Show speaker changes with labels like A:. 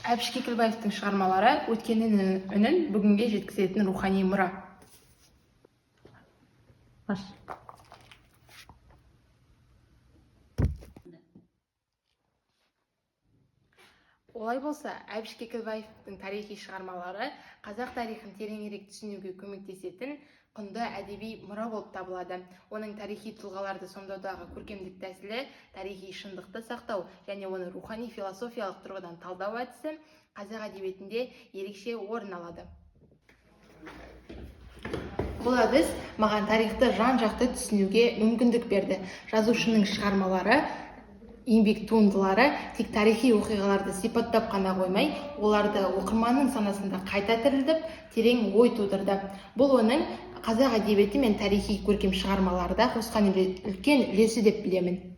A: Әбіш Кекілбаевтың шығармалары өткеннің үнін бүгінге жеткізетін рухани мұра. Олай болса, Әбіш Кекілбаевтың тарихи шығармалары қазақ тарихын тереңірек түсінуге көмектесетін құнды әдеби мұра болып табылады. Оның тарихи тұлғаларды сомдаудағы көркемдік тәсілі, тарихи шындықты сақтау және оны рухани философиялық тұрғыдан талдау әдісі қазақ әдебиетінде ерекше орын алады. Бұл әдіс маған тарихты жан-жақты түсінуге мүмкіндік берді. Жазушының шығармалары, еңбек туындылары тек тарихи оқиғаларды сипаттап қана қоймай, оларды оқырманның санасында қайта тірілтіп, терең ой тудырды. Бұл оның қазақ әдебиеті мен тарихи көркем шығармаларда қосқан үлкен үлесі деп білемін.